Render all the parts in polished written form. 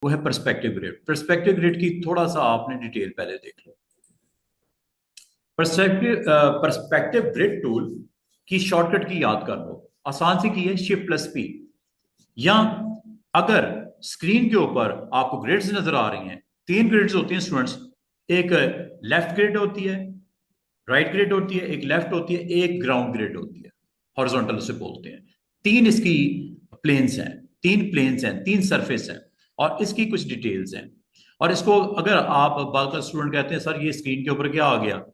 वो है perspective grid. Perspective grid की थोड़ा सा आपने डिटेल पहले देख लो। पर्सपेक्टिव ग्रिड टूल की शॉर्टकट की याद कर लो, आसान सी की है, Shift+P। या अगर स्क्रीन के ऊपर आपको ग्रिड्स नजर आ रही हैं, तीन ग्रिड्स होती हैं स्टूडेंट्स, एक लेफ्ट ग्रिड होती है, राइट ग्रिड होती है, एक लेफ्ट होती है, एक ग्राउंड ग्रिड होती है, हॉरिजॉन्टल उसे बोलते हैं। तीन इसकी प्लेन्स हैं, तीन प्लेन्स हैं, तीन सरफेस हैं, और इसकी कुछ डिटेल्स हैं। और इसको अगर आप बाकी स्टूडेंट कहते हैं सर ये स्क्रीन के ऊपर क्या आ गया,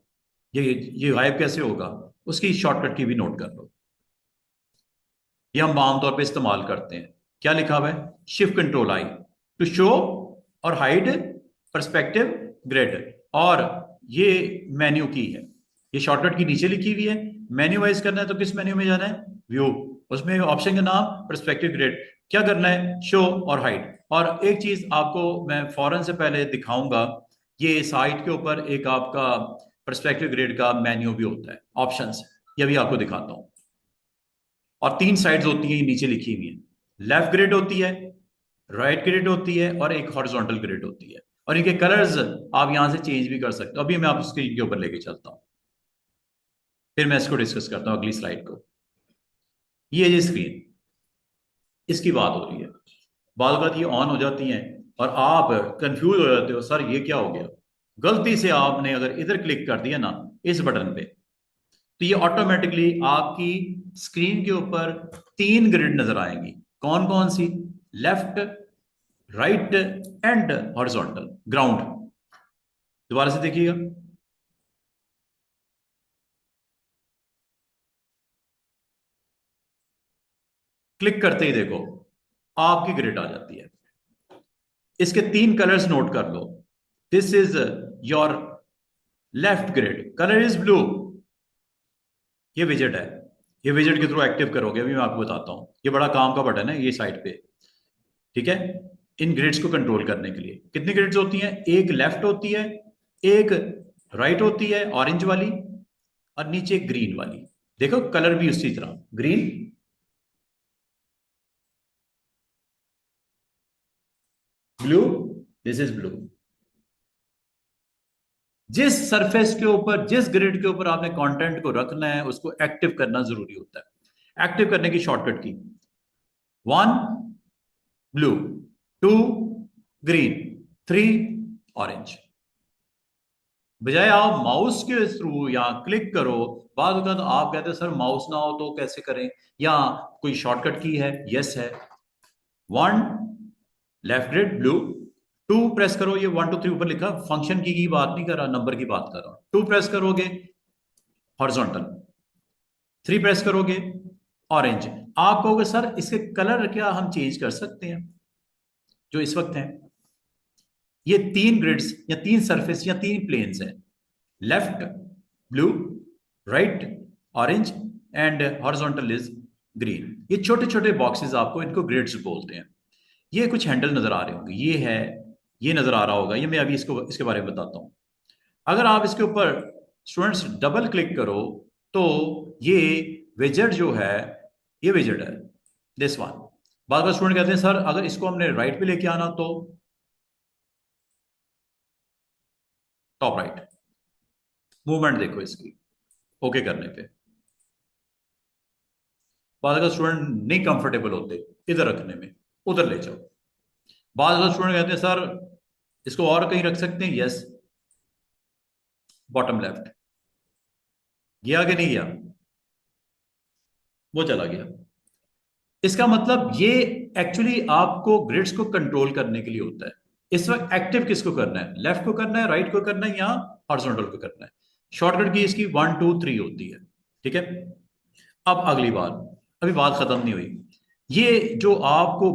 ये ये गायब कैसे होगा, उसकी शॉर्टकट की भी नोट कर लो। ये हम आमतौर पे इस्तेमाल करते हैं। क्या लिखा हुआ है? Shift+Control+I टू शो और हाइड पर्सपेक्टिव ग्रिड। और ये मेन्यू की है, ये शॉर्टकट की नीचे लिखी हुई है। मेन्यू वाइज करना है तो किस मेन्यू में जाना है? व्यू। उसमें ऑप्शन का नाम पर्सपेक्टिव ग्रिड। क्या करना है? शो और हाइड। और एक चीज आपको मैं फौरन से पहले दिखाऊंगा, ये साइट के ऊपर एक आपका पर्सपेक्टिव ग्रिड का मेन्यू भी होता है, ऑप्शंस, ये भी आपको दिखाता हूं। और तीन साइड्स होती हैं, नीचे लिखी हुई है। लेफ्ट ग्रिड होती है, राइट ग्रिड होती है, और एक हॉरिजॉन्टल ग्रिड होती है। और इनके कलर्स आप यहां से चेंज भी कर सकते हो। अभी मैं आपको स्क्रीन के ऊपर लेके चलता हूं, फिर मैं इसको डिस्कस करता हूं अगली स्लाइड को। ये स्क्रीन, इसकी बात हो रही है। बाल बात ये ऑन हो जाती हैं और आप कंफ्यूज हो जाते हो, सर ये क्या हो गया। गलती से आपने अगर इधर क्लिक कर दिया ना, इस बटन पे, तो ये ऑटोमेटिकली आपकी स्क्रीन के ऊपर तीन ग्रिड नजर आएंगी। कौन कौन सी? Left, right and horizontal, ground. दोबारा से देखिएगा। क्लिक करते ही देखो आपकी ग्रिड आ जाती है। इसके तीन कलर्स नोट कर लो। This is your left grid, colour is blue. ये विजेट है, ये विजेट के थ्रू एक्टिव करोगे, अभी मैं आपको बताता हूं। ये बड़ा काम का बटन है ये साइड पे, ठीक है। इन ग्रिड्स को कंट्रोल करने के लिए कितनी ग्रिड्स होती हैं? एक लेफ्ट होती है, एक राइट होती है ऑरेंज वाली, और नीचे ग्रीन वाली। देखो कलर भी उसी तरह, green, blue, this is blue. जिस सरफेस के ऊपर, जिस ग्रिड के ऊपर आपने कंटेंट को रखना है, उसको एक्टिव करना जरूरी होता है। एक्टिव करने की शॉर्टकट की, 1 ब्लू, 2 ग्रीन, 3 ऑरेंज। बजाय आप माउस के थ्रू या क्लिक करो, बाद होता तो आप कहते हैं सर माउस ना हो तो कैसे करें, या कोई शॉर्टकट की है? यस है। 1 लेफ्ट ग्रिड ब्लू, 2 प्रेस करो, ये 1 2 3 ऊपर लिखा, फंक्शन की बात नहीं कर रहा, नंबर की बात कर रहा हूं। 2 प्रेस करोगे हॉरिजॉन्टल, 3 प्रेस करोगे ऑरेंज। आप कहोगे सर इसके कलर क्या हम चेंज कर सकते हैं जो इस वक्त है? ये तीन ग्रिड्स या तीन सरफेस या तीन प्लेन्स हैं, left blue, right orange and horizontal is green. ये छोटे छोटे बॉक्सेस, आपको इनको ग्रिड्स बोलते हैं। ये कुछ हैंडल नजर आ रहे होंगे, ये है, ये नजर आ रहा होगा, ये मैं अभी इसको इसके बारे में बताता हूं। अगर आप इसके ऊपर स्टूडेंट्स डबल क्लिक करो तो ये विजेट जो है, ये विजेट है, दिस वन। बाद में स्टूडेंट कहते हैं सर अगर इसको हमने राइट पे लेके आना तो टॉप राइट, मूवमेंट देखो इसकी, ओके करने पे। बाद का स्टूडेंट नहीं कंफर्टेबल होते इधर रखने में, उधर ले जाओ। बाद का स्टूडेंट कहते हैं सर इसको और कहीं रख सकते हैं, यस, बॉटम लेफ्ट। गया कि नहीं गया? वो चला गया। इसका मतलब ये एक्चुअली आपको ग्रिड्स को कंट्रोल करने के लिए होता है। इस वक्त एक्टिव किसको करना है? लेफ्ट को करना है, राइट को करना है, या हॉरिजॉन्टल को करना है? शॉर्टकट की इसकी 1 2 3 होती है, ठीक है। अब अगली बात, अभी बात खत्म नहीं हुई। ये जो आपको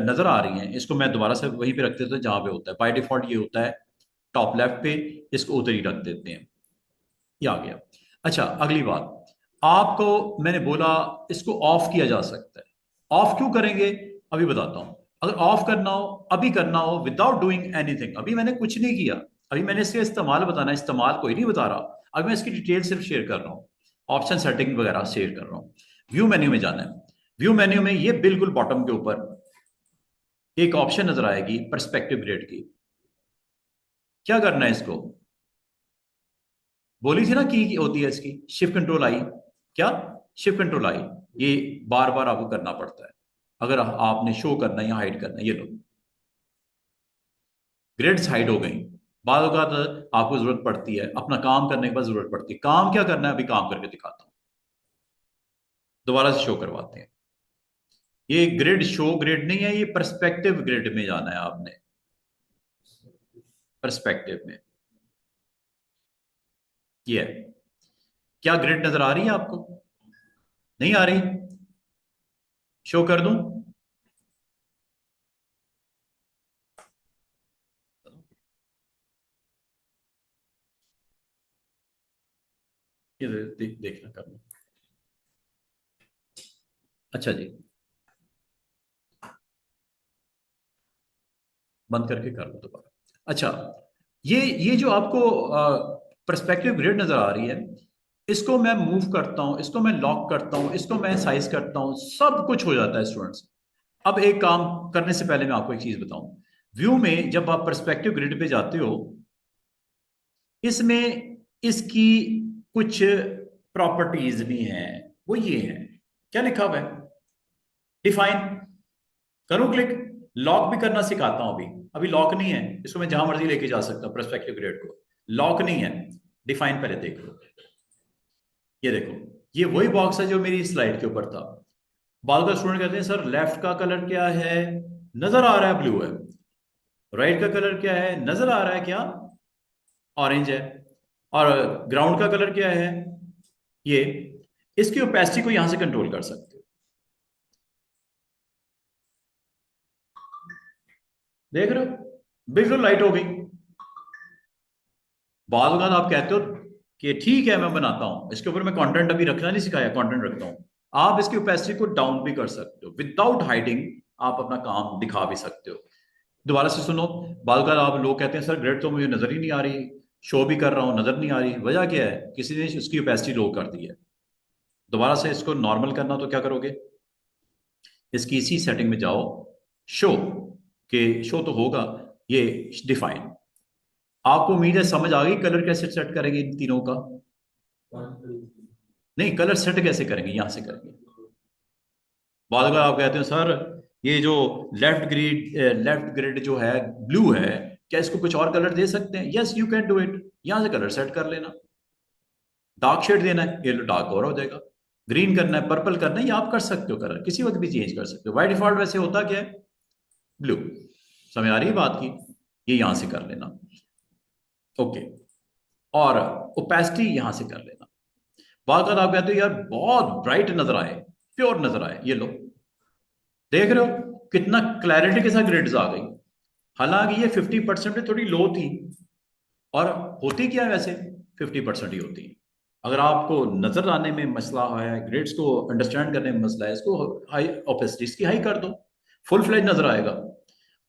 नजर आ रही है, इसको मैं दोबारा से वहीं पे रख देता हूं जहां पे होता है। बाय डिफॉल्ट ये होता है टॉप लेफ्ट पे, इसको उधर ही रख देते हैं। ये आ गया। अच्छा अगली बात, आपको मैंने बोला इसको ऑफ किया जा सकता है। ऑफ क्यों करेंगे अभी बताता हूं। अगर ऑफ करना हो, अभी करना हो, विदाउट डूइंग एनीथिंग, अभी मैंने कुछ नहीं किया, अभी मैंने इसका इस्तेमाल बताना है, इस्तेमाल कोई नहीं बता रहा, अभी मैं इसकी डिटेल सिर्फ शेयर कर रहा हूँ, ऑप्शन सेटिंग वगैरह शेयर कर रहा हूँ। व्यू मेन्यू में जाना है। व्यू मेन्यू में ये बिल्कुल बॉटम के ऊपर एक ऑप्शन नजर आएगी परस्पेक्टिव ग्रिड की। क्या करना है इसको? बोली थी ना की होती है इसकी शिफ्ट कंट्रोल आई। क्या? Shift control I. ये बार बार आपको करना पड़ता है अगर आपने शो करना है या हाइड करना है। ये लो, ग्रिड्स हाइड हो गई। बाद औक़ात आपको जरूरत पड़ती है, अपना काम करने के बाद जरूरत पड़ती है। काम क्या करना है अभी काम करके दिखाता हूं। दोबारा से शो करवाते हैं। ये ग्रिड शो ग्रिड नहीं है, ये परस्पेक्टिव ग्रिड में जाना है आपने। परस्पेक्टिव में ये है। क्या ग्रिड नजर आ रही है आपको? नहीं आ रही? शो कर दूं? ये देखना करना। अच्छा जी, बंद करके कर लो दोबारा। अच्छा, ये जो आपको पर्सपेक्टिव ग्रिड नजर आ रही है, इसको मैं मूव करता हूं, इसको मैं लॉक करता हूं, इसको मैं साइज करता हूं, सब कुछ हो जाता है स्टूडेंट्स। अब एक काम करने से पहले मैं आपको एक चीज बताऊं। व्यू में जब आप पर्सपेक्टिव ग्रिड पे जाते हो, इसमें इसकी कुछ प्रॉपर्टीज भी हैं। वो ये है, क्या लिखा हुआ है? डिफाइन। करूं क्लिक? लॉक भी करना सिखाता हूं अभी। अभी लॉक नहीं है, इसको मैं जहां मर्जी लेके जा सकता हूं पर्सपेक्टिव ग्रेड को। लॉक नहीं है। डिफाइन पहले देख लो। ये देखो, ये वही बॉक्स है जो मेरी स्लाइड के ऊपर था। बाद का स्टूडेंट कहते हैं सर लेफ्ट का कलर क्या है? नजर आ रहा है ब्लू है। राइट का कलर क्या है? नजर आ रहा है क्या? ऑरेंज है। और ग्राउंड का कलर क्या है? ये। इसकी ओपेसिटी को यहां से कंट्रोल कर सकते हो। देख रहे हो, बिल्कुल लाइट हो गई। बाद में आप कहते हो कि ठीक है मैं बनाता हूं इसके ऊपर, मैं कंटेंट अभी रखना नहीं सिखाया, कंटेंट रखता हूं। आप इसकी ओपेसिटी को डाउन भी कर सकते हो विदाउट हाइडिंग। आप अपना काम दिखा भी सकते हो। दोबारा से सुनो। बाद में आप लोग कहते हैं सर ग्रेड तो मुझे नजर ही नहीं आ रही, शो भी कर रहा हूं नजर नहीं आ रही। वजह क्या है? किसी ने उसकी ओपेसिटी लो कर दी है। दोबारा से इसको नॉर्मल करना तो क्या करोगे? इसकी इसी सेटिंग में जाओ, शो, के शो तो होगा ये। डिफाइन। आपको उम्मीद है समझ आ गई कलर कैसे सेट करेंगे इन तीनों का? नहीं, कलर सेट कैसे करेंगे? यहां से करेंगे। बाद अगर आप कहते हैं सर ये जो लेफ्ट ग्रिड जो है ब्लू है, क्या इसको कुछ और कलर दे सकते हैं? Yes you can do it. यहां से कलर सेट कर लेना। डार्क शेड देना है, ये डार्क और हो जाएगा। ग्रीन करना है, पर्पल करना है, ये आप कर सकते हो। कलर किसी वक्त भी चेंज कर सकते हो। बाय डिफॉल्ट वैसे होता क्या है? ब्लू। समझ आ रही है बात की? ये यहां से कर लेना। ओके। और ओपेसिटी यहां से कर लेना। बाद आप कहते हो यार बहुत ब्राइट नजर आए, प्योर नजर आए, ये लो। देख रहे हो कितना क्लैरिटी के साथ ग्रिड्स आ गई। हालांकि ये 50% पे थोड़ी लो थी। और होती क्या है वैसे? 50% ही होती है। अगर आपको नजर आने में मसला है, ग्रिड्स को अंडरस्टैंड करने में मसला है, इसको हाई ओपेसिटी इसकी हाई कर दो, फुल फ्लैज नजर आएगा।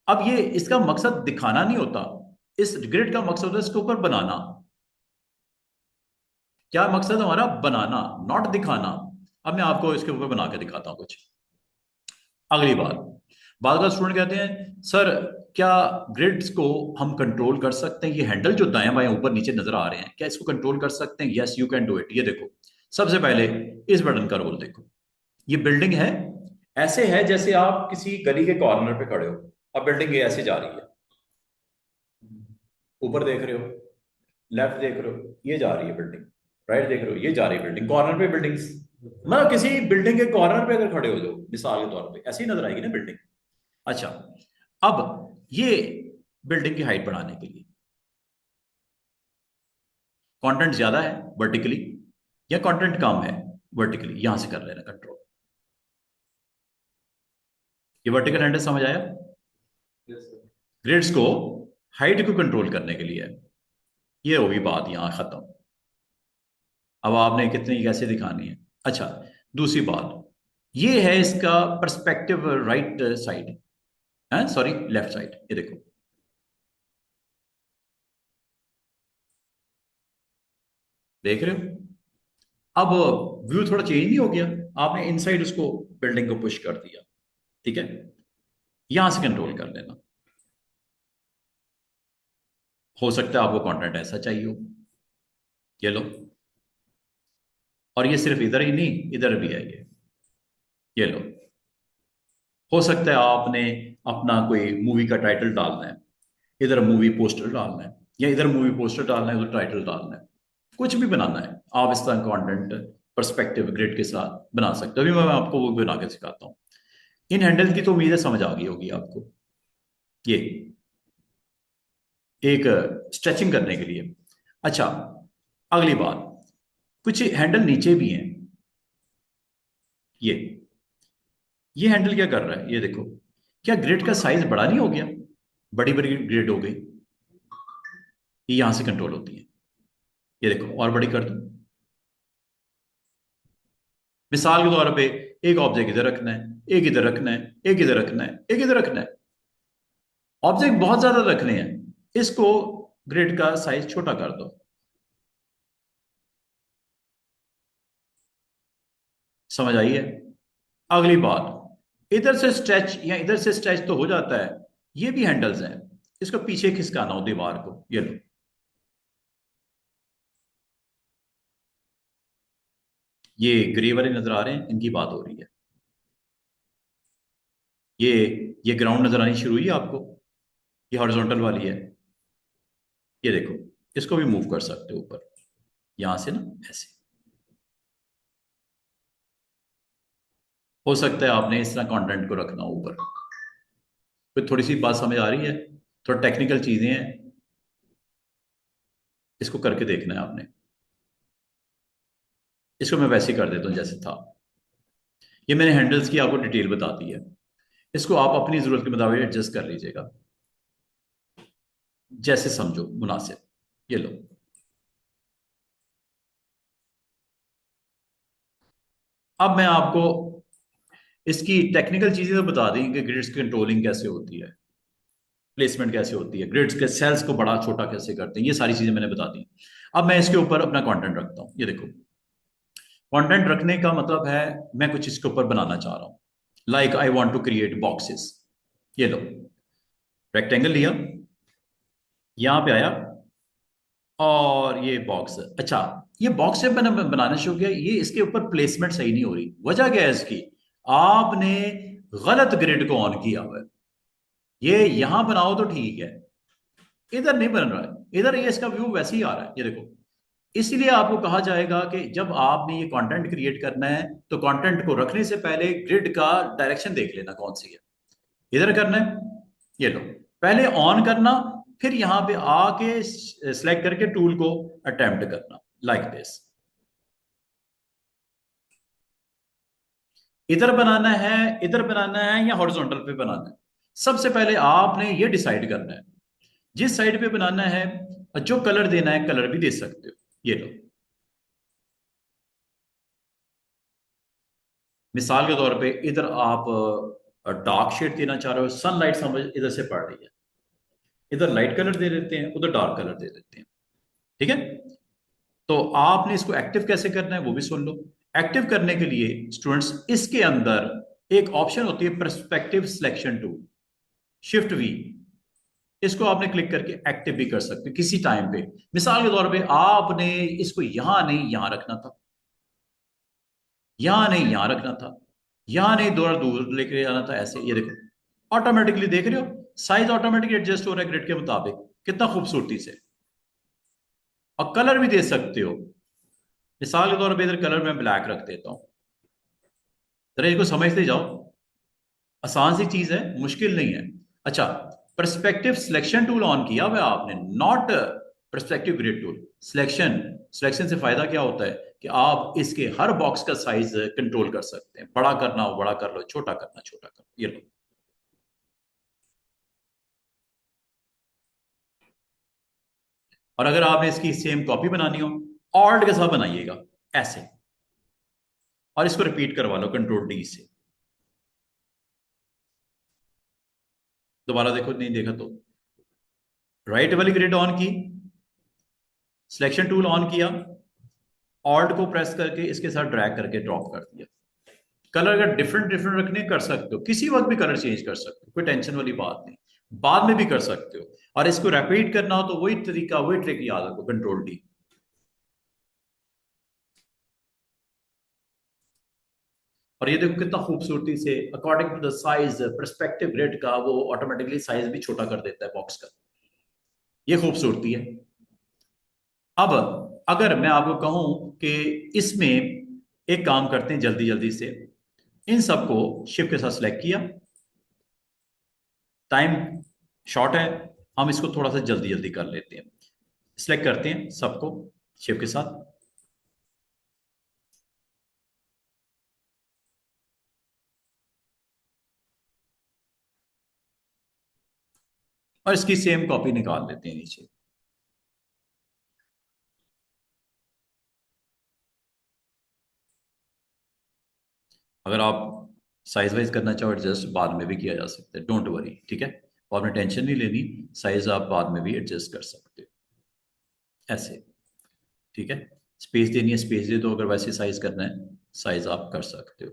अब ये इसका मकसद दिखाना नहीं होता, इस ग्रिड का मकसद होता है इसके ऊपर बनाना। क्या मकसद हमारा? बनाना, नॉट दिखाना। अब मैं आपको इसके ऊपर बना के दिखाता हूं कुछ। अगली बात, बाद का स्टूडेंट कहते हैं सर क्या ग्रिड्स को हम कंट्रोल कर सकते हैं? ये हैंडल जो दाएं बाएं ऊपर नीचे नजर आ रहे हैं, क्या इसको कंट्रोल कर सकते हैं? Yes you can do it. ये देखो, सबसे पहले इस बटन का रोल देखो। ये बिल्डिंग है, ऐसे है जैसे आप किसी गली के कॉर्नर पे खड़े हो। अब बिल्डिंग ये ऐसे जा रही है, ऊपर देख रहे हो, लेफ्ट देख रहे हो, ये जा रही है बिल्डिंग। राइट देख रहे हो, ये जा रही है बिल्डिंग। कॉर्नर पे बिल्डिंग्स, मतलब किसी बिल्डिंग के कॉर्नर पे अगर खड़े हो जाओ मिसाल के तौर पे, ऐसी नजर आएगी ना बिल्डिंग। अच्छा, अब ये बिल्डिंग की हाइट बढ़ाने के लिए कंटेंट ज्यादा है वर्टिकली, या कंटेंट कम है वर्टिकली, यहां से कर लेना कंट्रोल। ये वर्टिकल हैंडल समझ आया? ग्रिड्स को हाइट को कंट्रोल करने के लिए। ये होगी बात यहां खत्म। अब आपने कितनी कैसे दिखानी है? अच्छा, दूसरी बात, ये है इसका पर्सपेक्टिव राइट साइड है, सॉरी लेफ्ट साइड। ये देखो, देख रहे हो? अब व्यू थोड़ा चेंज नहीं हो गया? आपने इनसाइड उसको बिल्डिंग को पुश कर दिया, ठीक है? यहां से कंट्रोल कर लेना। हो सकता है आपको कंटेंट ऐसा चाहिए हो, ये लो। और ये सिर्फ इधर ही नहीं, इधर भी है ये लो। हो सकता है आपने अपना कोई मूवी का टाइटल डालना है, इधर मूवी पोस्टर डालना है, या इधर मूवी पोस्टर डालना है, उधर टाइटल डालना है, कुछ भी बनाना है आप इस तरह कंटेंट पर्सपेक्टिव ग्रिड के साथ बना सकते हो। अभी मैं आपको वो बना के सिखाता हूँ। इन हैंडल की तो उम्मीद है समझ आ गई होगी आपको। ये एक स्ट्रेचिंग करने के लिए। अच्छा, अगली बात, कुछ हैंडल नीचे भी हैं। ये हैंडल क्या कर रहा है, ये देखो। क्या ग्रिड का साइज बड़ा नहीं हो गया? बड़ी बड़ी ग्रिड हो गई, ये यहां से कंट्रोल होती है। ये देखो, और बड़ी कर दो। मिसाल के तौर पे एक ऑब्जेक्ट इधर रखना है, एक इधर रखना है, एक इधर रखना है, एक इधर रखना है। ऑब्जेक्ट बहुत ज्यादा रखने हैं, इसको ग्रिड का साइज छोटा कर दो। समझ आई है? अगली बात, इधर से स्ट्रेच या इधर से स्ट्रेच तो हो जाता है, ये भी हैंडल्स हैं। इसको पीछे खिसकाना हो दीवार को, ये लो। ये ग्रे वाले नजर आ रहे हैं, इनकी बात हो रही है। ये ये ग्राउंड नजर आनी शुरू हुई है आपको? ये हॉरिजॉन्टल वाली है। ये देखो, इसको भी मूव कर सकते हो ऊपर, यहां से ना, ऐसे। हो सकता है आपने इस तरह कंटेंट को रखना हो ऊपर। कोई थोड़ी सी बात समझ आ रही है? थोड़ा टेक्निकल चीजें हैं, इसको करके देखना है आपने। इसको मैं वैसे ही कर देता हूँ जैसे था। ये मैंने हैंडल्स की आपको डिटेल बता दी है। इसको आप अपनी जरूरत के मुताबिक एडजस्ट कर लीजिएगा, जैसे समझो मुनासिब। ये लो। अब मैं आपको इसकी टेक्निकल चीजें तो बता दी कि ग्रिड्स की कंट्रोलिंग कैसे होती है, प्लेसमेंट कैसे होती है, ग्रिड्स के सेल्स को बड़ा छोटा कैसे करते हैं, ये सारी चीजें मैंने बता दी। अब मैं इसके ऊपर अपना कंटेंट रखता हूँ। ये देखो, कंटेंट रखने का मतलब है मैं कुछ इसके ऊपर बनाना चाह रहा हूँ। Like I want to create boxes. ये लो, रेक्टेंगल लिया, यहां पे आया, और ये बॉक्स। अच्छा, ये बॉक्स जब मैंने बनाना शुरू किया, ये इसके ऊपर प्लेसमेंट सही नहीं हो रही। वजह क्या है इसकी? आपने गलत ग्रिड को ऑन किया हुआ है। ये यहां बनाओ तो ठीक है, इधर नहीं बन रहा है। इधर ये इसका व्यू वैसे ही आ रहा है, ये देखो। इसीलिए आपको कहा जाएगा कि जब आपने ये कंटेंट क्रिएट करना है तो कंटेंट को रखने से पहले ग्रिड का डायरेक्शन देख लेना कौन सी है। इधर करना है, ये लो। पहले ऑन करना, फिर यहां पे आके सिलेक्ट करके टूल को अटेम्प्ट करना, लाइक दिस। इधर बनाना है, इधर बनाना है, या हॉरिजॉन्टल पे बनाना है। सबसे पहले आपने ये डिसाइड करना है जिस साइड पे बनाना है। जो कलर देना है कलर भी दे सकते हो, ये लो। मिसाल के तौर पे इधर आप डार्क शेड देना चाह रहे हो, सनलाइट समझ इधर से पड़ रही है, इधर लाइट कलर दे देते हैं, उधर डार्क कलर दे देते हैं। ठीक है? तो आपने इसको एक्टिव कैसे करना है वो भी सुन लो। एक्टिव करने के लिए स्टूडेंट्स, इसके अंदर एक ऑप्शन होती है perspective selection tool, shift we. इसको आपने क्लिक करके एक्टिव भी कर सकते हो किसी टाइम पे। मिसाल के तौर पे आपने इसको यहां नहीं यहां रखना था, यहां नहीं यहां रखना था, यहां नहीं दूर दूर लेके जाना था, ऐसे। ये देखो, ऑटोमेटिकली देख रहे हो, साइज ऑटोमेटिकली एडजस्ट हो रहा है ग्रिड के मुताबिक, कितना खूबसूरती से। और कलर भी दे सकते हो। मिसाल के तौर पे इधर कलर मैं ब्लैक रख देता हूं, जरा इसको समझते जाओ। आसान सी चीज है, मुश्किल नहीं है। अच्छा, परस्पेक्टिव सिलेक्शन टूल ऑन किया हुआ है आपने, not perspective grid tool. Selection, selection से फायदा क्या होता है कि आप इसके हर बॉक्स का साइज कंट्रोल कर सकते हैं। बड़ा करना हो बड़ा कर लो, छोटा करना छोटा कर लो, ये लो। और अगर आपने इसकी सेम कॉपी बनानी हो, ऑल्ट के साथ बनाइएगा, ऐसे। और इसको रिपीट करवा लो कंट्रोल डी से। दोबारा देखो, नहीं देखा तो राइट वाली ग्रिड ऑन की, सिलेक्शन टूल ऑन किया, ऑल्ट को प्रेस करके इसके साथ ड्रैग करके ड्रॉप कर दिया। कलर अगर डिफरेंट डिफरेंट रखने कर सकते हो, किसी वक्त भी कलर चेंज कर सकते हो, कोई टेंशन वाली बात नहीं, बाद में भी कर सकते हो। और इसको रिपीट करना हो तो वही तरीका, वही ट्रिक याद रखो, कंट्रोल डी। और ये देखो कितना खूबसूरती से according to the size perspective grid का वो ऑटोमेटिकली साइज भी छोटा कर देता है बॉक्स का। ये खूबसूरती है। अब अगर मैं आपको कहूं कि इसमें एक काम करते हैं जल्दी जल्दी से, इन सबको शिफ्ट के साथ सेलेक्ट किया, टाइम शॉर्ट है, हम इसको थोड़ा सा जल्दी जल्दी कर लेते हैं। सिलेक्ट करते हैं सबको शिफ्ट के साथ, और इसकी सेम कॉपी निकाल लेते हैं नीचे। अगर आप साइज वाइज करना चाहो एडजस्ट, बाद में भी किया जा सकता है, डोंट वरी, ठीक है। और में टेंशन नहीं लेनी, साइज आप बाद में भी एडजस्ट कर सकते हो ऐसे, ठीक है। स्पेस देनी है स्पेस दे दो, अगर वैसे साइज करना है साइज आप कर सकते हो।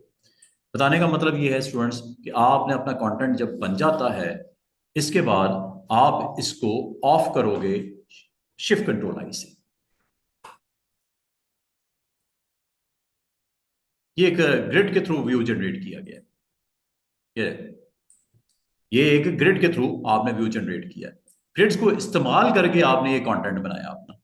बताने का मतलब ये है स्टूडेंट्स कि आपने अपना कंटेंट जब बन जाता है, इसके बाद आप इसको ऑफ करोगे शिफ्ट कंट्रोल आई से। ये एक ग्रिड के थ्रू व्यू जनरेट किया गया है। ये एक ग्रिड के थ्रू आपने व्यू जनरेट किया है, ग्रिड्स को इस्तेमाल करके आपने ये कंटेंट बनाया अपना।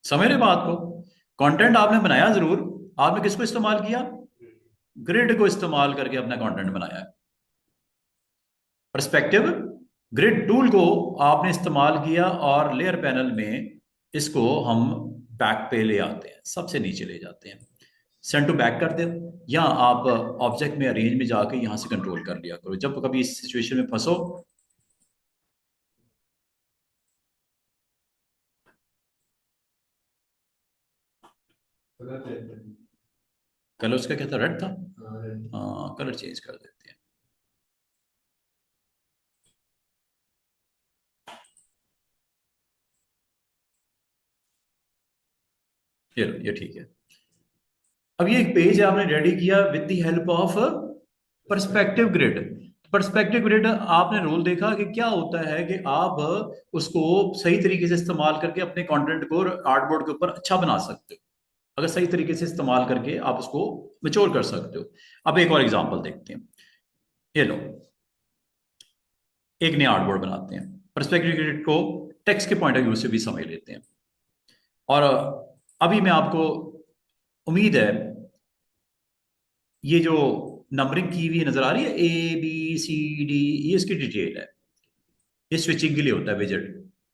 समझ रहे बात को? कंटेंट आपने बनाया जरूर, आपने किसको इस्तेमाल किया? ग्रिड को इस्तेमाल करके अपना कंटेंट बनाया है। पर्सपेक्टिव ग्रिड टूल को आपने इस्तेमाल किया और लेयर पैनल में इसको हम बैक पे ले आते हैं, सबसे नीचे ले जाते हैं, सेंड टू बैक कर दो, या आप ऑब्जेक्ट में अरेंज में जाके यहां से कंट्रोल कर लिया करो जब कभी इस सिचुएशन में फंसो। कलर उसका क्या था, रेड था? हाँ, कलर चेंज कर देते हैं। ये ठीक है। अब ये एक पेज आपने रेडी किया with the help of perspective grid. Perspective grid आपने रोल देखा कि क्या होता है कि आप उसको सही तरीके से इस्तेमाल करके अपने कंटेंट को आर्टबोर्ड के ऊपर अच्छा बना सकते हो, अगर सही तरीके से इस्तेमाल करके आप उसको मेच्योर कर सकते हो। अब एक और एग्जांपल देखते हैं। ये लो, एक नया आर्टबोर्ड बनाते हैं, पर्सपेक्टिव ग्रिड को टेक्स्ट के पॉइंट ऑफ व्यू से भी समझ लेते हैं। और अभी मैं आपको, उम्मीद है ये जो नंबरिंग की हुई नजर आ रही है ABCD, ये इसकी डिटेल है। ये स्विचिंग के लिए होता है विजेट,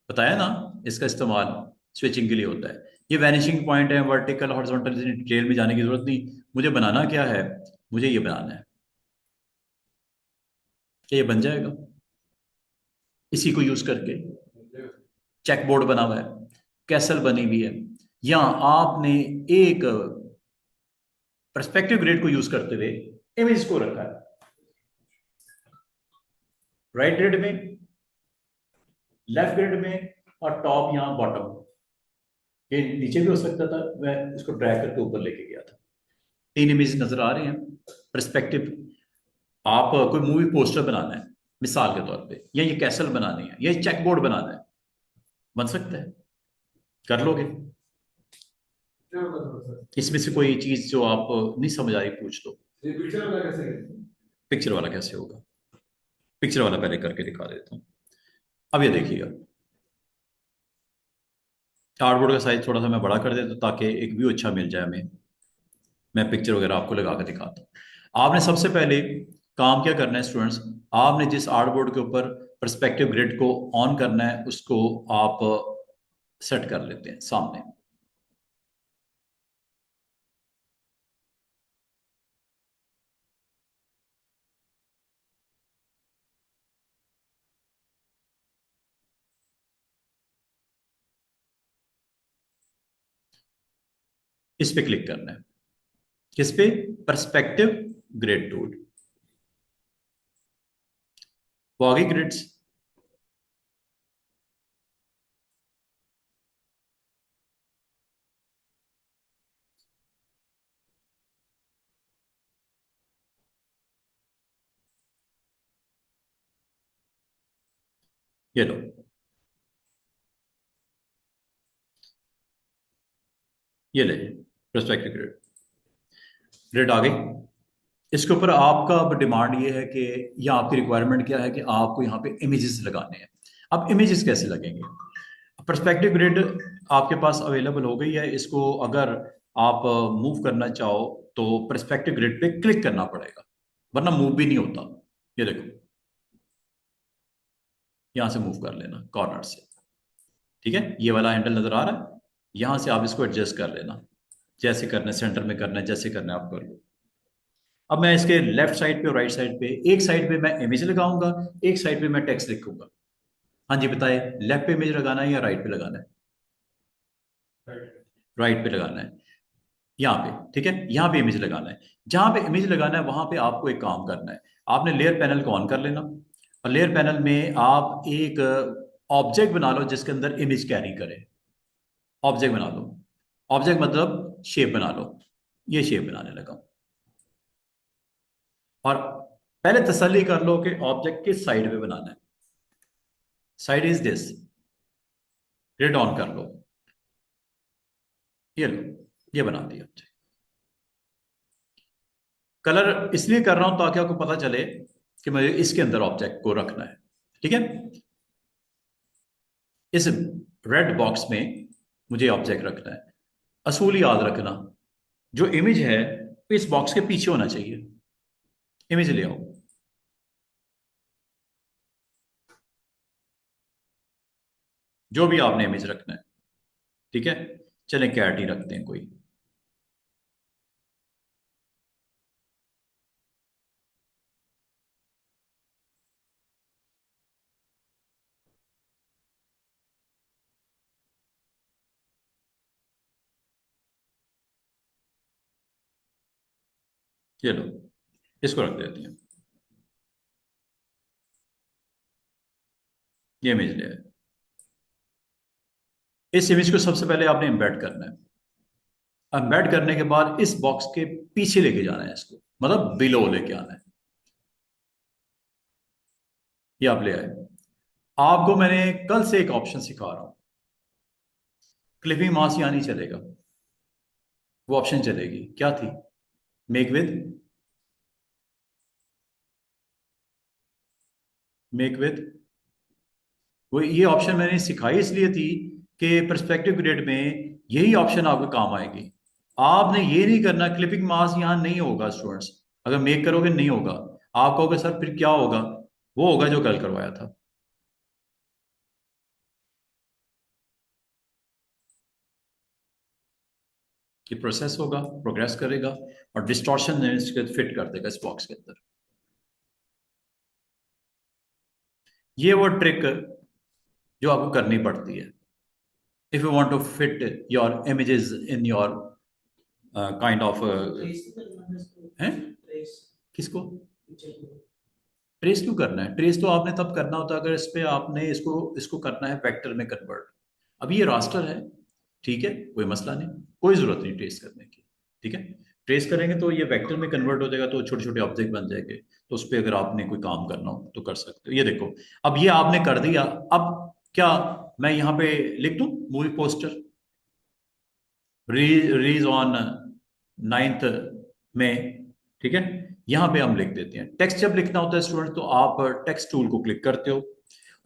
बताया ना, इसका इस्तेमाल स्विचिंग के लिए होता है। ये वैनिशिंग पॉइंट है, वर्टिकल हॉरिजॉन्टल, डिटेल में जाने की जरूरत नहीं। मुझे बनाना क्या है, मुझे ये बनाना है, क्या ये बन जाएगा इसी को यूज करके? चेकबोर्ड बना हुआ है, कैसल बनी हुई है, या आपने एक पर्सपेक्टिव ग्रिड को यूज करते हुए इमेज को रखा है राइट ग्रिड में, लेफ्ट ग्रिड में, और टॉप यहां बॉटम। ये नीचे भी हो सकता था, मैं इसको ड्रैग करके ऊपर लेके गया था। तीन इमेज नजर आ रहे हैं पर्सपेक्टिव। आप कोई मूवी पोस्टर बनाना है मिसाल के तौर पे, या ये कैसल बनानी है, या ये चेकबोर्ड बनाना है, बन सकता है, कर लोगे। इसमें से कोई चीज जो आप नहीं समझ आ रही पूछ लो। पिक्चर वाला कैसे होगा? पिक्चर वाला पहले करके दिखा देता हूँ। अब ये देखिएगा, कार्डबोर्ड का साइज थोड़ा सा मैं बड़ा कर देता हूँ ताकि एक व्यू अच्छा मिल जाए हमें। मैं पिक्चर वगैरह आपको लगा कर दिखाता हूँ। आपने सबसे पहले काम क्या करना है स्टूडेंट्स, आपने जिस आर्टबोर्ड के ऊपर पर्सपेक्टिव ग्रिड को ऑन करना है उसको आप सेट कर लेते हैं सामने। इस पे क्लिक करना है, किस पे? Perspective grid tool. वो आ गई ग्रिड्स। ये लो, ये ले पर्सपेक्टिव ग्रिड, ग्रिड आ गई। इसके ऊपर आपका अब डिमांड ये है कि, या आपकी रिक्वायरमेंट क्या है कि आपको यहाँ पे इमेजेस लगाने हैं। अब इमेजेस कैसे लगेंगे? पर्सपेक्टिव ग्रिड आपके पास अवेलेबल हो गई है। इसको अगर आप मूव करना चाहो तो पर्सपेक्टिव ग्रिड पे क्लिक करना पड़ेगा, वरना मूव भी नहीं होता। ये देखो, यहां से मूव कर लेना कॉर्नर से। ठीक है, ये वाला हैंडल नजर आ रहा है, यहां से आप इसको एडजस्ट कर लेना, जैसे करना है, सेंटर में करना है, जैसे करना है आप कर लो। अब मैं इसके लेफ्ट साइड पे और राइट साइड पे, एक साइड पे मैं इमेज लगाऊंगा, एक साइड पे मैं टेक्स्ट लिखूंगा। हाँ जी बताए, लेफ्ट पे इमेज लगाना है या राइट पे लगाना है? राइट पे लगाना है, यहाँ पे। ठीक है, यहाँ पे इमेज लगाना है। जहां पे इमेज लगाना है वहां पे आपको एक काम करना है। आपने लेयर पैनल को ऑन कर लेना, और लेयर पैनल में आप एक ऑब्जेक्ट बना लो जिसके अंदर इमेज कैरी करे। ऑब्जेक्ट बना लो, ऑब्जेक्ट मतलब शेप बना लो। ये शेप बनाने लगा, और पहले तसल्ली कर लो कि ऑब्जेक्ट किस साइड पे बनाना है। Side is this, grid on कर लो, ये लो, ये बना दिया। कलर इसलिए कर रहा हूं ताकि आपको पता चले कि मुझे इसके अंदर ऑब्जेक्ट को रखना है। ठीक है, इस रेड बॉक्स में मुझे ऑब्जेक्ट रखना है। असूल याद रखना, जो इमेज है इस बॉक्स के पीछे होना चाहिए। इमेज ले आओ, जो भी आपने इमेज रखना है। ठीक है, चलें कैट ही रखते हैं कोई। ये लो, इसको रख देते हैं, ये इमेज ले आए। इस इमेज को सबसे पहले आपने एम्बेड करना है। एम्बेड करने के बाद इस बॉक्स के पीछे लेके जाना है इसको, मतलब बिलो लेके आना है। ये आप ले आए। आपको मैंने कल से एक ऑप्शन सिखा रहा हूं, क्लिपिंग मास यहाँ नहीं चलेगा, वो ऑप्शन चलेगी। क्या थी? Make with, make with. वो ये ऑप्शन मैंने सिखाई इसलिए थी कि पर्सपेक्टिव ग्रिड में यही ऑप्शन आपको काम आएगी। आपने ये नहीं करना, क्लिपिंग मास यहाँ नहीं होगा स्टूडेंट्स। अगर मेक करोगे नहीं होगा। आप कहोगे सर फिर क्या होगा? वो होगा जो कल करवाया था। कि प्रोसेस होगा, प्रोग्रेस करेगा, और डिस्टॉर्शन इसके फिट कर देगा इस बॉक्स के अंदर। ये वो ट्रिक जो आपको करनी पड़ती है if you want to fit your images in your kind of है। किसको ट्रेस क्यों करना है? ट्रेस तो आपने तब करना होता है अगर इस पे आपने इसको इसको करना है वेक्टर में कन्वर्ट। अब ये रास्टर है, ठीक है, कोई मसला नहीं, कोई जरूरत नहीं ट्रेस करने की। ठीक है, ट्रेस करेंगे तो ये वेक्टर में कन्वर्ट हो जाएगा, तो छोटे छोटे ऑब्जेक्ट बन जाएंगे। तो उस पर अगर आपने कोई काम करना हो तो कर सकते हो। ये देखो, अब ये आपने कर दिया। अब क्या मैं यहाँ पे लिख दूं movie poster release on 9th में? ठीक है, यहां पे हम लिख देते हैं। टेक्स्ट जब लिखना होता है स्टूडेंट तो आप टेक्स्ट टूल को क्लिक करते हो,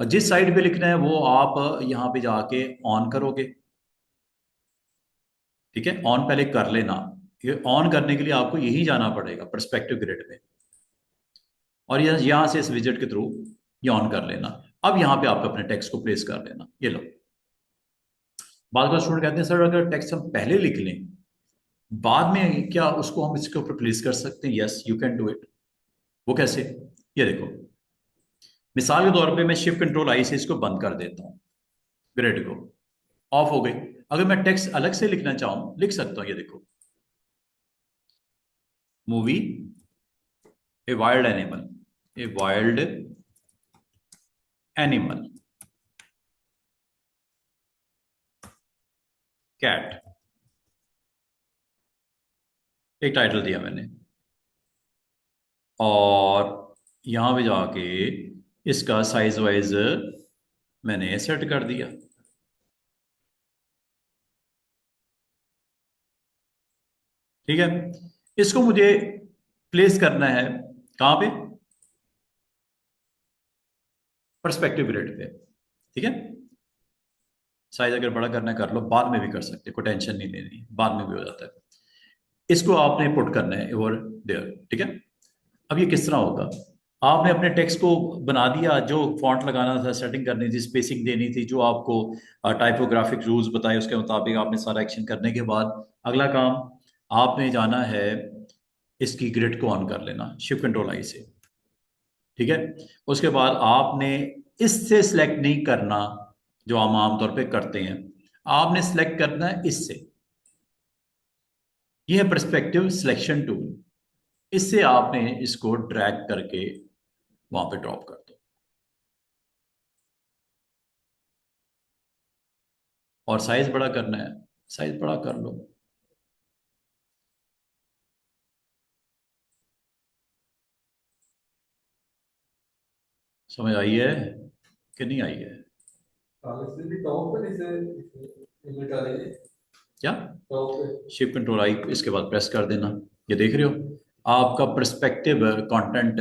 और जिस साइड पे लिखना है वो आप यहां पे जाके ऑन करोगे। ठीक है, ऑन पहले कर लेना। ये ऑन करने के लिए आपको यही जाना पड़ेगा पर्सपेक्टिव ग्रिड में, और यहां से इस विजेट के थ्रू ये ऑन कर लेना। अब यहां पे आप अपने टेक्स्ट को प्लेस कर लेना। ये लो, बाद में स्टूडेंट कहते हैं सर अगर टेक्स्ट हम पहले लिख लें बाद में क्या उसको हम इसके ऊपर प्लेस कर सकते हैं? Yes you can do it. वो कैसे? ये देखो, मिसाल के तौर पे मैं शिफ्ट कंट्रोल आई से इसको बंद कर देता हूं, ग्रिड को, ऑफ हो गई। अगर मैं टेक्स्ट अलग से लिखना चाहूं लिख सकता हूं। ये देखो, movie a wild animal, a wild animal cat, एक टाइटल दिया मैंने, और यहां पे जाके इसका साइज वाइज मैंने सेट कर दिया। ठीक है, इसको मुझे प्लेस करना है कहां पे? पर्सपेक्टिव ग्रिड पे। ठीक है, साइज अगर बड़ा करना है कर लो, बाद में भी कर सकते हो, कोई टेंशन नहीं लेनी, बाद में भी हो जाता है। इसको आपने पुट करना है ओवर देयर। ठीक है, अब ये किस तरह होगा? आपने अपने टेक्स्ट को बना दिया, जो फॉन्ट लगाना था, सेटिंग करनी थी, स्पेसिंग देनी थी, जो आपको टाइपोग्राफिक रूल्स बताए उसके मुताबिक आपने सारा एक्शन करने के बाद अगला काम आपने जाना है इसकी ग्रिड को ऑन कर लेना शिफ्ट कंट्रोल आई से। ठीक है, उसके बाद आपने इससे सिलेक्ट नहीं करना जो हम आमतौर पे करते हैं, आपने सिलेक्ट करना है इससे। यह है परस्पेक्टिव सिलेक्शन टूल। इससे आपने इसको ड्रैग करके वहां पे ड्रॉप कर दो और साइज बड़ा करना है, साइज बड़ा कर लो। समझ आई है कि नहीं आई है? क्या? शिफ्ट कंट्रोल आई इसके बाद प्रेस कर देना। ये देख रहे हो आपका परस्पेक्टिव कंटेंट,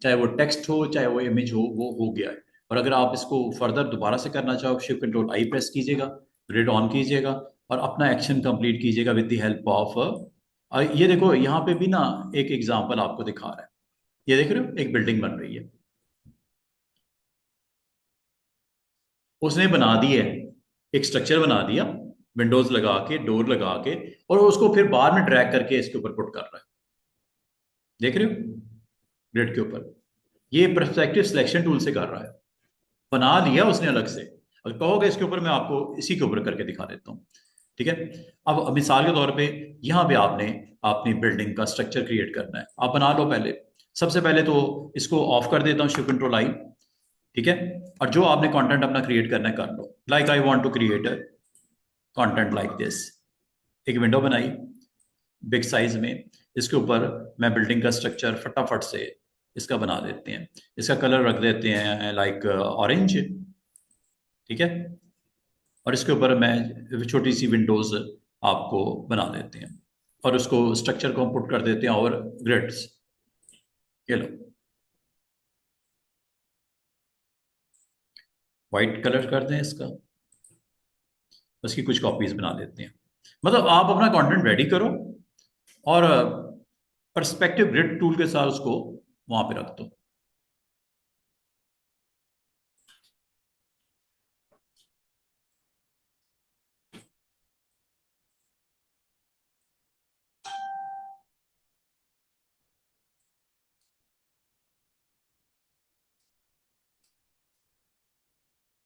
चाहे वो टेक्स्ट हो चाहे वो इमेज वो हो गया है। और अगर आप इसको फर्दर दोबारा से करना चाहो, शिफ्ट कंट्रोल आई प्रेस कीजिएगा, ग्रिड ऑन कीजिएगा और अपना एक्शन कंप्लीट कीजिएगा विद द हेल्प ऑफ। ये देखो यहाँ पे भी ना एक एग्जांपल आपको दिखा रहा है। ये देख रहे हो एक बिल्डिंग बन रही है, उसने बना दी है, एक स्ट्रक्चर बना दिया, विंडोज लगा के, डोर लगा के, और उसको फिर बाद में ड्रैग करके इसके ऊपर पुट कर रहा है। देख रहे हो ग्रिड के ऊपर? ये पर्सपेक्टिव सिलेक्शन टूल से कर रहा है, बना लिया उसने अलग से। अगर कहोगे इसके ऊपर, मैं आपको इसी के ऊपर करके दिखा देता हूँ। ठीक है, अब मिसाल के तौर पे यहाँ पे आपने अपनी बिल्डिंग का स्ट्रक्चर क्रिएट करना है, आप बना लो पहले। सबसे पहले तो इसको ऑफ कर देता हूँ, शिफ्ट कंट्रोल आई। ठीक है, और जो आपने कंटेंट अपना क्रिएट करना है कर लो। Like I want to create content like this. एक विंडो बनाई बिग साइज में, इसके ऊपर मैं बिल्डिंग का स्ट्रक्चर फटाफट से इसका बना देते हैं। इसका कलर रख देते हैं लाइक ऑरेंज। ठीक है, और इसके ऊपर मैं छोटी सी विंडोज आपको बना देते हैं और उसको स्ट्रक्चर को हम पुट कर देते हैं और ग्रिड्स। ये लो, वाइट कलर कर दें इसका, उसकी कुछ कॉपीज बना देते हैं। मतलब आप अपना कंटेंट रेडी करो और पर्सपेक्टिव ग्रिड टूल के साथ उसको वहां पे रख दो।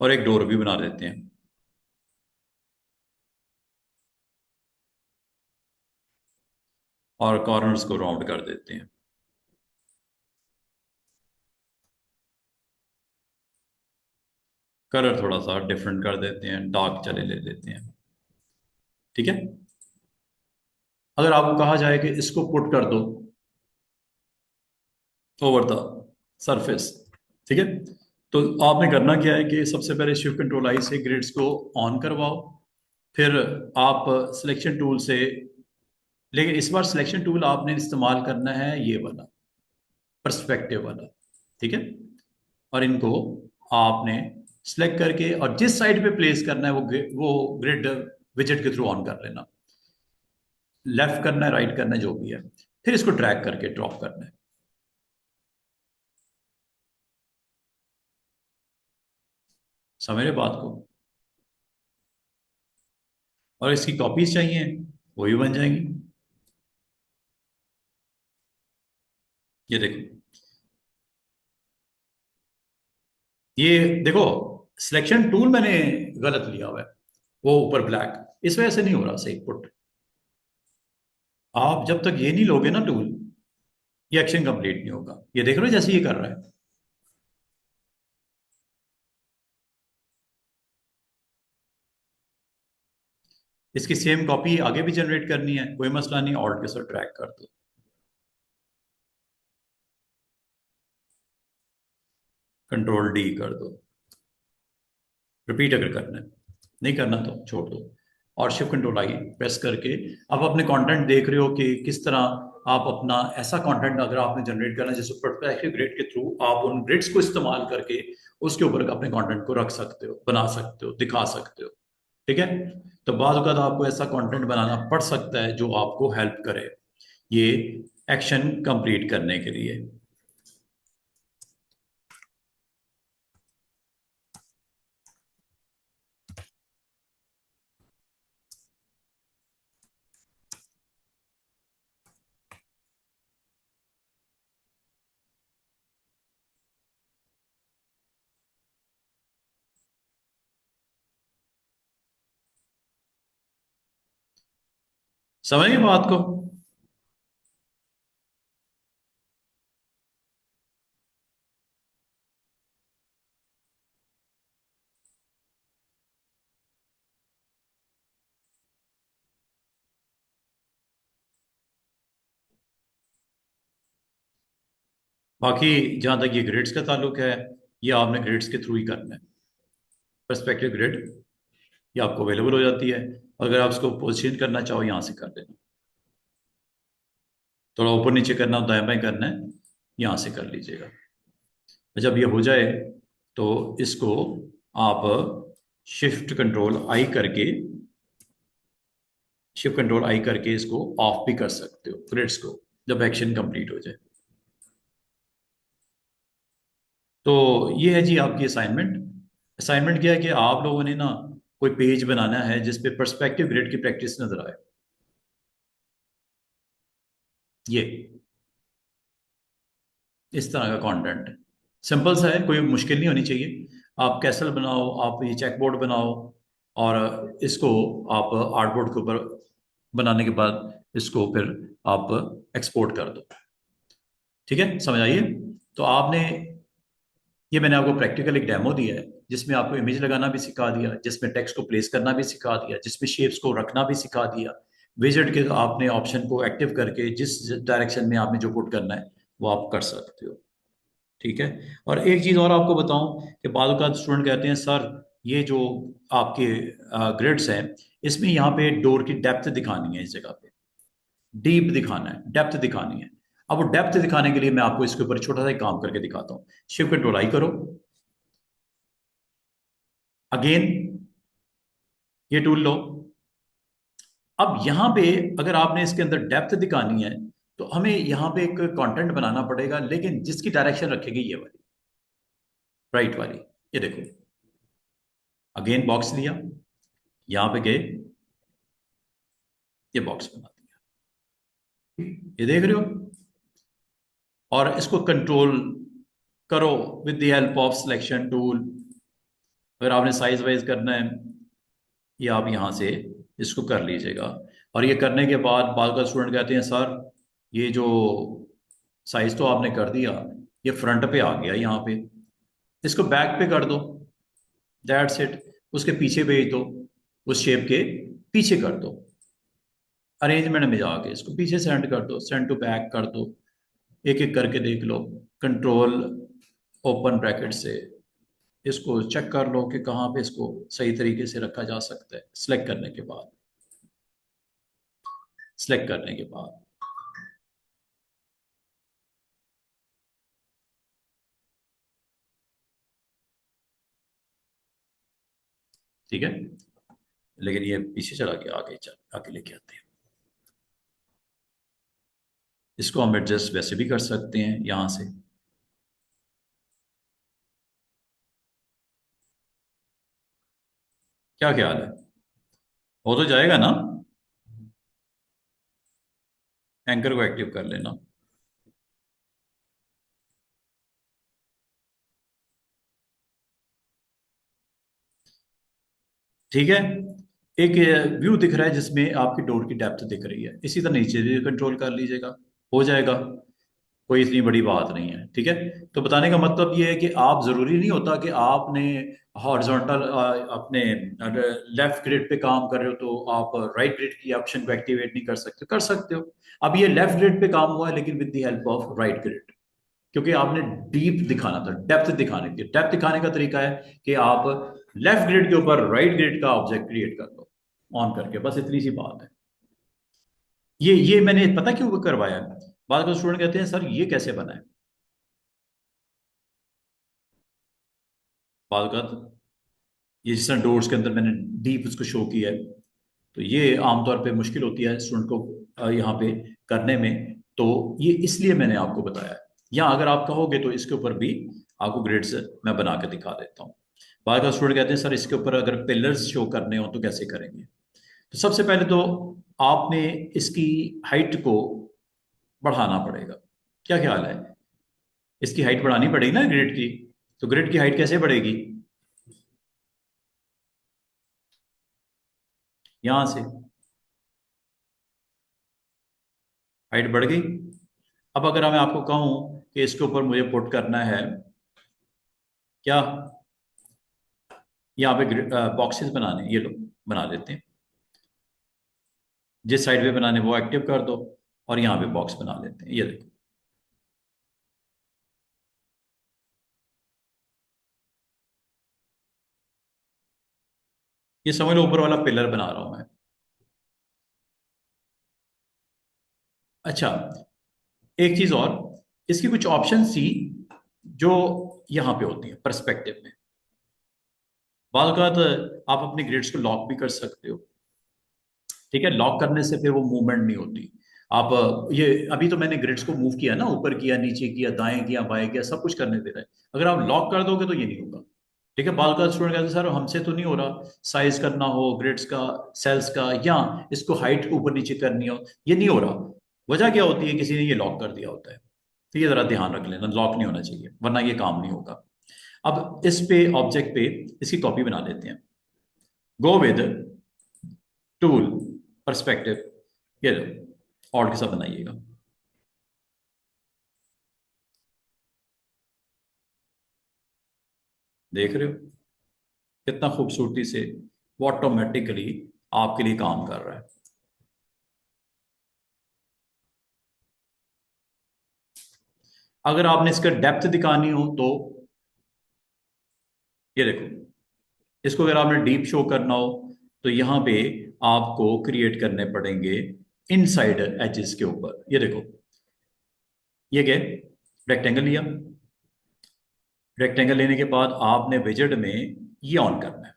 और एक डोर भी बना देते हैं और कॉर्नर्स को राउंड कर देते हैं। कलर थोड़ा सा डिफरेंट कर देते हैं, डार्क चले ले लेते हैं। ठीक है, अगर आपको कहा जाए कि इसको पुट कर दो ओवर द सरफेस, ठीक है, तो आपने करना क्या है कि सबसे पहले शिफ्ट कंट्रोल आई से ग्रिड्स को ऑन करवाओ, फिर आप सिलेक्शन टूल से, लेकिन इस बार सिलेक्शन टूल आपने इस्तेमाल करना है ये वाला, पर्सपेक्टिव वाला। ठीक है, और इनको आपने सिलेक्ट करके और जिस साइड पे प्लेस करना है वो ग्रिड विजेट के थ्रू ऑन कर लेना। लेफ्ट करना है, राइट करना है, जो भी है, फिर इसको ड्रैग करके ड्रॉप करना है। समझ रहे बात को? और इसकी कॉपीज चाहिए, वो भी बन जाएंगी। ये देखो, ये देखो, सिलेक्शन टूल मैंने गलत लिया हुआ है, वो ऊपर ब्लैक, इस वजह से नहीं हो रहा सही पुट। आप जब तक ये नहीं लोगे ना टूल, ये एक्शन कंप्लीट नहीं होगा। ये देख रहे हो जैसे ये कर रहा है। इसकी सेम कॉपी आगे भी जनरेट करनी है, कोई मसला नहीं, ऑल्ट के साथ ड्रैग कर दो, कंट्रोल डी कर दो। रिपीट अगर करना है, नहीं करना तो छोड़ दो। और शिफ्ट कंट्रोल आई प्रेस करके आप अपने कंटेंट देख रहे हो कि किस तरह आप अपना ऐसा कंटेंट अगर आपने जनरेट करना है जिस पर्सपेक्टिव ग्रिड के थ्रू आप उन ग्रिड्स को इस्तेमाल करके उसके ऊपर अपने कंटेंट को रख सकते हो, बना सकते हो, दिखा सकते हो। ठीक है। तो बाद वक़्त आपको ऐसा कंटेंट बनाना पड़ सकता है जो आपको हेल्प करे ये एक्शन कंप्लीट करने के लिए। समझ गए बात को? बाकी जहां तक ये ग्रिड्स का ताल्लुक है, ये आपने ग्रिड्स के थ्रू ही करना है। पर्सपेक्टिव ग्रिड ये आपको अवेलेबल हो जाती है, अगर आप उसको पोजीशन करना चाहो यहाँ से कर देना, थोड़ा ऊपर नीचे करना हो दाएं बाएं करना है यहाँ से कर लीजिएगा। जब ये हो जाए तो इसको आप शिफ्ट कंट्रोल आई करके इसको ऑफ भी कर सकते हो ग्रिड्स को, जब एक्शन कंप्लीट हो जाए। तो ये है जी आपकी असाइनमेंट। असाइनमेंट क्या है कि आप लोगों ने ना कोई पेज बनाना है जिस पे पर्सपेक्टिव ग्रिड की प्रैक्टिस नजर आए। ये इस तरह का कंटेंट सिंपल सा है, कोई मुश्किल नहीं होनी चाहिए। आप कैसल बनाओ, आप ये चेक बोर्ड बनाओ, और इसको आप आर्टबोर्ड के ऊपर बनाने के बाद इसको फिर आप एक्सपोर्ट कर दो। ठीक है, समझ आइए? तो आपने, ये मैंने आपको प्रैक्टिकल एक डेमो दिया है जिसमें आपको इमेज लगाना भी सिखा दिया, जिसमें टेक्स्ट को प्लेस करना भी सिखा दिया, जिसमें शेप्स को रखना भी सिखा दिया। विजेट के आपने ऑप्शन को एक्टिव करके जिस डायरेक्शन में आपने जो पुट करना है वो आप कर सकते हो। ठीक है। और एक चीज़ और आपको बताऊं कि बाद का स्टूडेंट कहते हैं सर ये जो आपके ग्रिड्स हैं इसमें यहाँ पे डोर की डेप्थ दिखानी है, इस जगह पे डीप दिखाना है, डेप्थ दिखानी है। अब वो डेप्थ दिखाने के लिए मैं आपको इसके ऊपर छोटा सा एक काम करके दिखाता हूँ। शिफ्ट कंट्रोल आई करो, अगेन ये टूल लो। अब यहाँ पे अगर आपने इसके अंदर डेप्थ दिखानी है तो हमें यहाँ पे एक कंटेंट बनाना पड़ेगा, लेकिन जिसकी डायरेक्शन रखेगी ये वाली, राइट वाली। ये देखो, अगेन बॉक्स लिया, यहाँ पे गए, ये बॉक्स बना दिया, ये देख रहे हो। और इसको कंट्रोल करो with the help of selection tool. अगर आपने साइज वाइज करना है ये आप यहाँ से इसको कर लीजिएगा। और ये करने के बाद बाल का स्टूडेंट कहते हैं सर ये जो साइज तो आपने कर दिया, ये फ्रंट पे आ गया, यहाँ पे इसको बैक पे कर दो, दैट्स इट। उसके पीछे भेज दो, उस शेप के पीछे कर दो, अरेंजमेंट में जाके इसको पीछे सेंड कर दो, सेंड टू बैक कर दो। एक एक करके देख लो, कंट्रोल ओपन ब्रैकेट से इसको चेक कर लो कि कहाँ पे इसको सही तरीके से रखा जा सकता है। सिलेक्ट करने के बाद ठीक है, लेकिन ये पीछे चला के आगे लेके आते हैं। इसको हम एडजस्ट वैसे भी कर सकते हैं यहाँ से। क्या ख्याल है, हो तो जाएगा ना? एंकर को एक्टिव कर लेना। ठीक है, एक व्यू दिख रहा है जिसमें आपकी डोर की डेप्थ दिख रही है, इसी तरह नीचे भी कंट्रोल कर लीजिएगा, हो जाएगा, कोई इतनी बड़ी बात नहीं है। ठीक है। तो बताने का मतलब ये है कि आप जरूरी नहीं होता कि आपने हॉरिजॉन्टल अपने लेफ्ट ग्रिड पे काम कर रहे हो तो आप राइट ग्रिड की ऑप्शन को एक्टिवेट नहीं कर सकते हो। अब ये लेफ्ट ग्रिड पे काम हुआ है लेकिन with the help of right grid, क्योंकि आपने डीप दिखाना था, डेप्थ दिखाने की। डेप्थ दिखाने का तरीका है कि आप लेफ्ट ग्रिड के ऊपर राइट ग्रिड का ऑब्जेक्ट क्रिएट कर दो ऑन करके, बस इतनी सी बात है। ये मैंने पता क्यों करवाया है, बाद में स्टूडेंट कहते हैं सर ये कैसे बना है, बाद का ये जिस तरह डोर्स के अंदर मैंने डीप उसको शो किया है, तो ये आमतौर पे मुश्किल होती है स्टूडेंट को यहाँ पे करने में, तो ये इसलिए मैंने आपको बताया है। या अगर आप कहोगे तो इसके ऊपर भी आपको ग्रिड्स मैं बना के दिखा देता हूँ। बाद का स्टूडेंट कहते हैं सर इसके ऊपर अगर पिलर्स शो करने हो तो कैसे करेंगे। तो सबसे पहले तो आपने इसकी हाइट को बढ़ाना पड़ेगा। क्या ख्याल है, इसकी हाइट बढ़ानी पड़ेगी ना ग्रिड की, तो ग्रिड की हाइट कैसे बढ़ेगी, यहां से हाइट बढ़ गई। अब अगर मैं आपको कहूं कि इसके ऊपर मुझे पुट करना है क्या, यहाँ पे बॉक्सेस बनाने, ये लो बना देते हैं, जिस साइड पे बनाने वो एक्टिव कर दो, और यहाँ पे बॉक्स बना लेते हैं, ये देखो। ये समझ लो ऊपर वाला पिलर बना रहा हूं मैं। अच्छा, एक चीज और, इसकी कुछ ऑप्शन थी जो यहाँ पे होती है पर्सपेक्टिव में। बाद आप अपने ग्रिड्स को लॉक भी कर सकते हो, ठीक है, लॉक करने से फिर वो मूवमेंट नहीं होती। आप ये अभी तो मैंने ग्रिड्स को मूव किया ना, ऊपर किया नीचे किया दाएं किया बाएं किया, सब कुछ करने दे रहा है। अगर आप लॉक कर दोगे तो ये नहीं होगा, ठीक है। बाल का स्टूडेंट कहते हैं सर हमसे तो नहीं हो रहा, साइज करना हो ग्रिड्स का, सेल्स का, या इसको हाइट ऊपर नीचे करनी हो, ये नहीं हो रहा। वजह क्या होती है, किसी ने ये लॉक कर दिया होता है। तो ये जरा ध्यान रख लेना, लॉक नहीं होना चाहिए वरना ये काम नहीं होगा। अब इस पे ऑब्जेक्ट पे इसकी कॉपी बना लेते हैं। गो विद टूल परस्पेक्टिव, ये लो ऑल्ट के साथ बनाइएगा। देख रहे हो कितना खूबसूरती से वो ऑटोमेटिकली आपके लिए काम कर रहा है। अगर आपने इसका डेप्थ दिखानी हो तो ये देखो, इसको अगर आपने डीप शो करना हो तो यहां पे आपको क्रिएट करने पड़ेंगे इनसाइड एजेस के ऊपर। ये देखो, ये क्या, रेक्टेंगल लिया, रेक्टेंगल लेने के बाद आपने विजेट में ये ऑन करना है।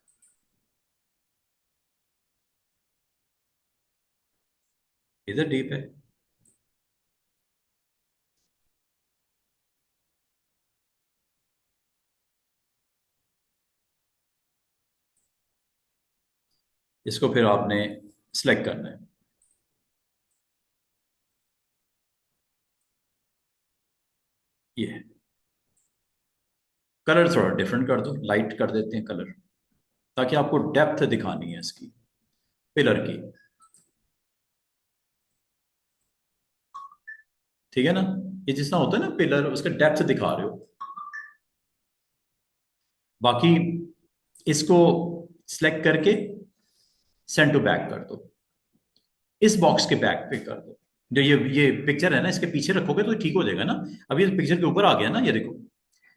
इधर डीप है, इसको फिर आपने सिलेक्ट करना है। ये है, कलर थोड़ा डिफरेंट कर दो, लाइट कर देते हैं कलर, ताकि आपको डेप्थ दिखानी है इसकी पिलर की, ठीक है ना। ये जितना होता है ना पिलर, उसका डेप्थ दिखा रहे हो। बाकी इसको सिलेक्ट करके सेंड टू बैक कर दो, इस बॉक्स के बैक पे कर दो। जो ये पिक्चर है ना, इसके पीछे रखोगे तो ठीक हो जाएगा ना। अब ये पिक्चर के ऊपर आ गया ना, ये देखो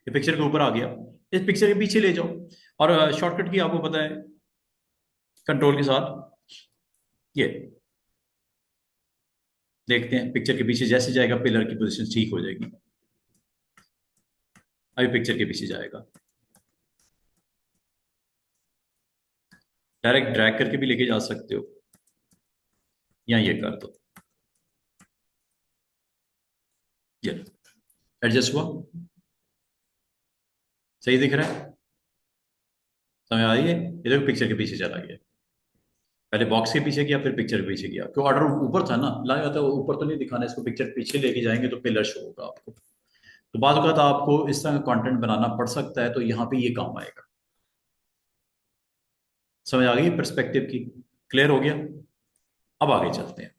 ये पिक्चर के ऊपर आ गया, इस पिक्चर के पीछे ले जाओ। और शॉर्टकट की आपको पता है, कंट्रोल के साथ ये देखते हैं, पिक्चर के पीछे जैसे जाएगा पिलर की पोजीशन ठीक हो जाएगी। अभी पिक्चर के पीछे जाएगा, डायरेक्ट ड्रैग करके भी लेके जा सकते हो, या ये कर दो, ये एडजस्ट हुआ, सही दिख रहा है, समझ आ रही है। ये देखो पिक्चर के पीछे चला गया, पहले बॉक्स के पीछे किया फिर पिक्चर के पीछे किया, क्यों ऑर्डर ऊपर था ना, लगा था ऊपर तो नहीं दिखाना, इसको पिक्चर पीछे लेके जाएंगे तो पिलर शो होगा आपको। तो बाद का आपको इस तरह का कंटेंट बनाना पड़ सकता है, तो यहाँ पे ये काम आएगा। समझ आ गई पर्सपेक्टिव की, क्लियर हो गया। अब आगे चलते हैं।